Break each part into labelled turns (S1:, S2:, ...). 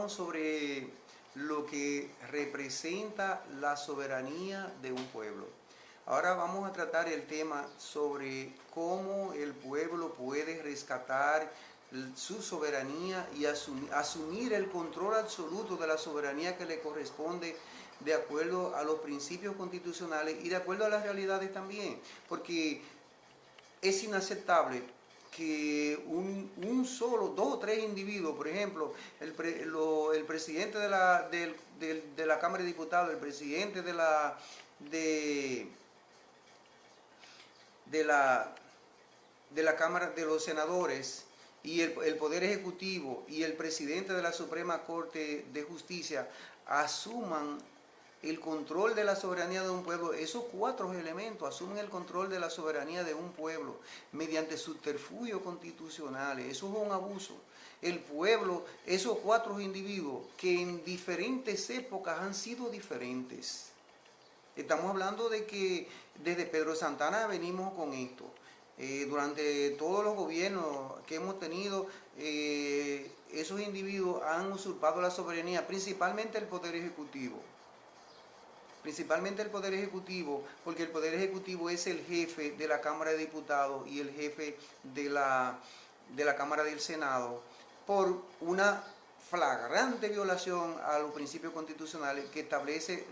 S1: hablamos sobre lo que representa la soberanía de un pueblo. Ahora vamos a tratar el tema sobre cómo el pueblo puede rescatar su soberanía y asumir el control absoluto de la soberanía que le corresponde de acuerdo a los principios constitucionales y de acuerdo a las realidades también, porque es inaceptable que un solo, dos o tres individuos, por ejemplo, el presidente de la Cámara de Diputados, el presidente de, de la, de la Cámara de los Senadores y el Poder Ejecutivo y el presidente de la Suprema Corte de Justicia asuman el control de la soberanía de un pueblo. Esos cuatro elementos asumen el control de la soberanía de un pueblo mediante subterfugios constitucionales. Eso es un abuso. El pueblo, esos cuatro individuos que en diferentes épocas han sido diferentes. Estamos hablando de que desde Pedro Santana venimos con esto. Durante todos los gobiernos que hemos tenido, esos individuos han usurpado la soberanía, principalmente el Poder Ejecutivo. Principalmente el Poder Ejecutivo, porque el Poder Ejecutivo es el jefe de la Cámara de Diputados y el jefe de la Cámara del Senado, por una flagrante violación a los principios constitucionales que establece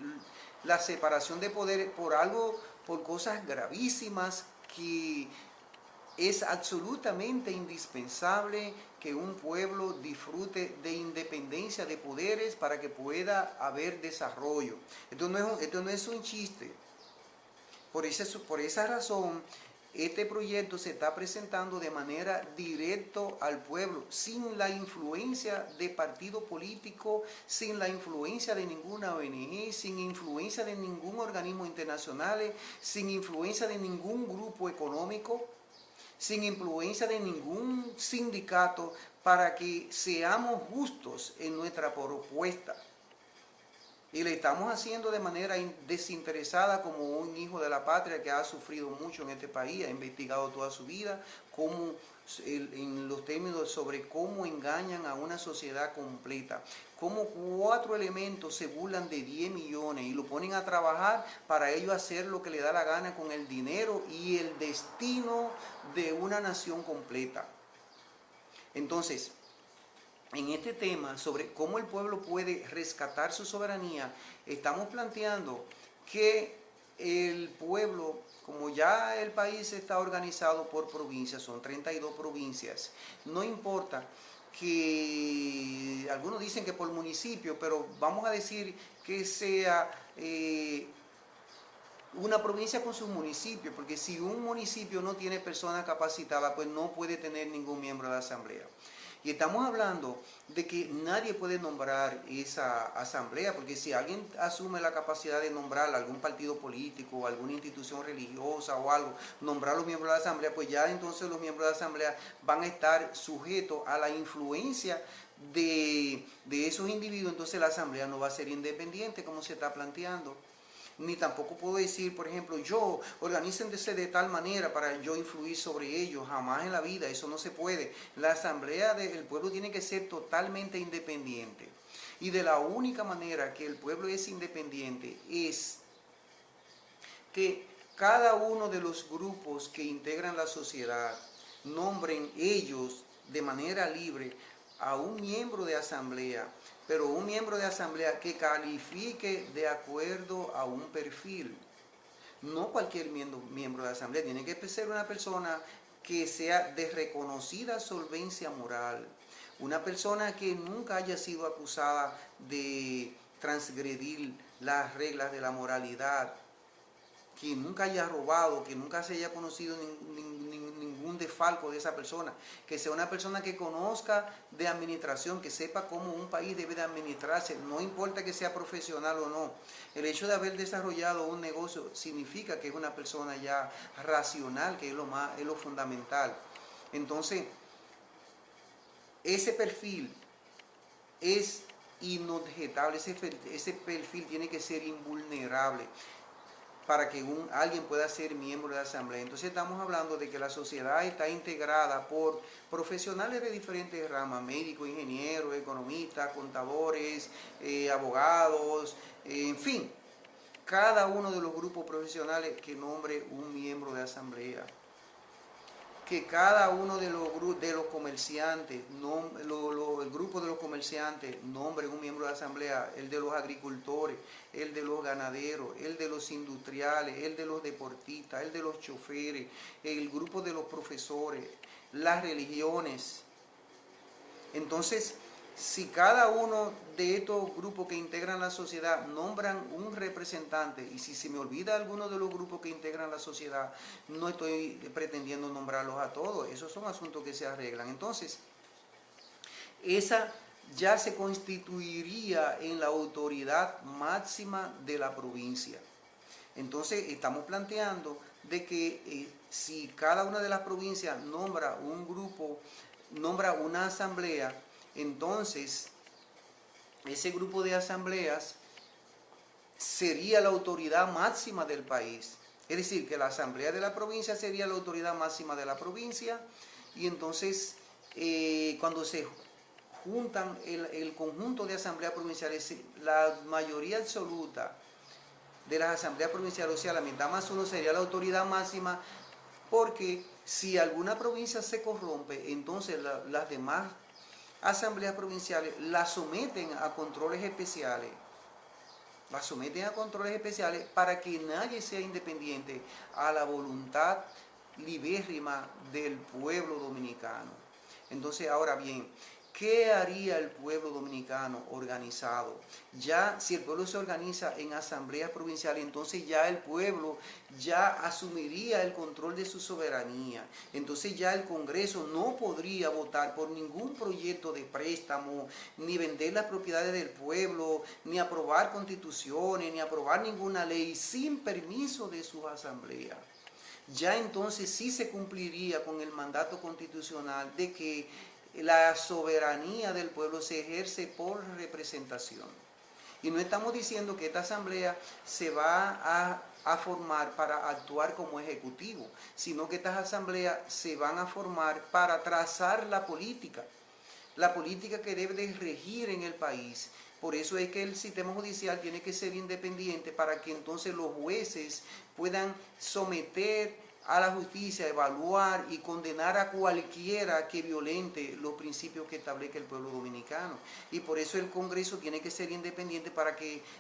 S1: la separación de poderes por cosas gravísimas que es absolutamente indispensable que un pueblo disfrute de independencia de poderes para que pueda haber desarrollo. Esto no es un chiste. Por esa razón, este proyecto se está presentando de manera directa al pueblo, sin la influencia de partido político, sin la influencia de ninguna ONG, sin influencia de ningún organismo internacional, sin influencia de ningún grupo económico, sin influencia de ningún sindicato, para que seamos justos en nuestra propuesta. Y le estamos haciendo de manera desinteresada, como un hijo de la patria que ha sufrido mucho en este país, ha investigado toda su vida, en los términos sobre cómo engañan a una sociedad completa, cómo cuatro elementos se burlan de 10 millones y lo ponen a trabajar para ellos hacer lo que le da la gana con el dinero y el destino de una nación completa. Entonces, en este tema sobre cómo el pueblo puede rescatar su soberanía, estamos planteando que el pueblo, como ya el país está organizado por provincias, son 32 provincias, no importa que algunos dicen que por municipio, pero vamos a decir que sea una provincia con sus municipios, porque si un municipio no tiene personas capacitadas, pues no puede tener ningún miembro de la asamblea. Y estamos hablando de que nadie puede nombrar esa asamblea, porque si alguien asume la capacidad de nombrar algún partido político o alguna institución religiosa o algo, nombrar los miembros de la asamblea, pues ya entonces los miembros de la asamblea van a estar sujetos a la influencia de esos individuos. Entonces la asamblea no va a ser independiente como se está planteando. Ni tampoco puedo decir, por ejemplo, organícense de tal manera para yo influir sobre ellos. Jamás en la vida, eso no se puede. La asamblea del pueblo tiene que ser totalmente independiente. Y de la única manera que el pueblo es independiente es que cada uno de los grupos que integran la sociedad nombren ellos de manera libre a un miembro de asamblea, pero un miembro de asamblea que califique de acuerdo a un perfil. No cualquier miembro de asamblea, tiene que ser una persona que sea de reconocida solvencia moral, una persona que nunca haya sido acusada de transgredir las reglas de la moralidad, que nunca haya robado, que nunca se haya conocido ningún desfalco de esa persona, que sea una persona que conozca de administración, que sepa cómo un país debe de administrarse, no importa que sea profesional o no. El hecho de haber desarrollado un negocio significa que es una persona ya racional, que es lo fundamental. Entonces, ese perfil es inobjetable, ese perfil tiene que ser invulnerable. para que alguien pueda ser miembro de la asamblea. Entonces estamos hablando de que la sociedad está integrada por profesionales de diferentes ramas, médicos, ingenieros, economistas, contadores, abogados, en fin, cada uno de los grupos profesionales que nombre un miembro de asamblea. Que cada uno de los comerciantes, el grupo de los comerciantes nombre un miembro de la asamblea, el de los agricultores, el de los ganaderos, el de los industriales, el de los deportistas, el de los choferes, el grupo de los profesores, las religiones. Entonces, si cada uno de estos grupos que integran la sociedad nombran un representante, y si se me olvida alguno de los grupos que integran la sociedad, no estoy pretendiendo nombrarlos a todos, esos son asuntos que se arreglan. Entonces, esa ya se constituiría en la autoridad máxima de la provincia. Entonces, estamos planteando de que si cada una de las provincias nombra un grupo, nombra una asamblea, entonces ese grupo de asambleas sería la autoridad máxima del país. Es decir, que la asamblea de la provincia sería la autoridad máxima de la provincia, y entonces cuando se juntan el conjunto de asambleas provinciales, la mayoría absoluta de las asambleas provinciales, o sea, la mitad más uno, sería la autoridad máxima, porque si alguna provincia se corrompe, entonces las demás asambleas provinciales la someten a controles especiales. La someten a controles especiales para que nadie sea independiente a la voluntad libérrima del pueblo dominicano. Entonces, ahora bien, ¿qué haría el pueblo dominicano organizado? Ya, si el pueblo se organiza en asambleas provinciales, entonces ya el pueblo ya asumiría el control de su soberanía. Entonces ya el Congreso no podría votar por ningún proyecto de préstamo, ni vender las propiedades del pueblo, ni aprobar constituciones, ni aprobar ninguna ley sin permiso de sus asambleas. Ya entonces sí se cumpliría con el mandato constitucional de que la soberanía del pueblo se ejerce por representación. Y no estamos diciendo que esta asamblea se va a formar para actuar como ejecutivo, sino que estas asambleas se van a formar para trazar la política que debe de regir en el país. Por eso es que el sistema judicial tiene que ser independiente, para que entonces los jueces puedan someter a la justicia, evaluar y condenar a cualquiera que violente los principios que establece el pueblo dominicano. Y por eso el Congreso tiene que ser independiente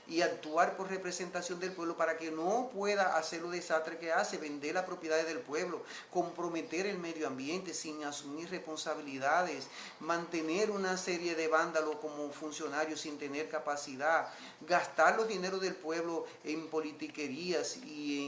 S1: y actuar por representación del pueblo, para que no pueda hacer los desastres que hace, vender las propiedades del pueblo, comprometer el medio ambiente sin asumir responsabilidades, mantener una serie de vándalos como funcionarios sin tener capacidad, gastar los dineros del pueblo en politiquerías y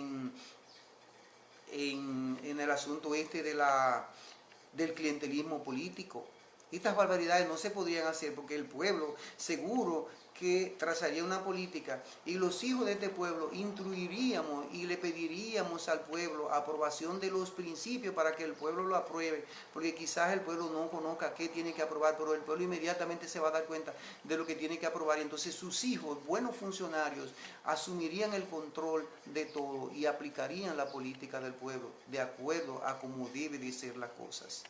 S1: en el asunto del clientelismo político. Estas barbaridades no se podrían hacer, porque el pueblo seguro que trazaría una política, y los hijos de este pueblo instruiríamos y le pediríamos al pueblo aprobación de los principios para que el pueblo lo apruebe, porque quizás el pueblo no conozca qué tiene que aprobar, pero el pueblo inmediatamente se va a dar cuenta de lo que tiene que aprobar, y entonces sus hijos, buenos funcionarios, asumirían el control de todo y aplicarían la política del pueblo de acuerdo a cómo deben de ser las cosas.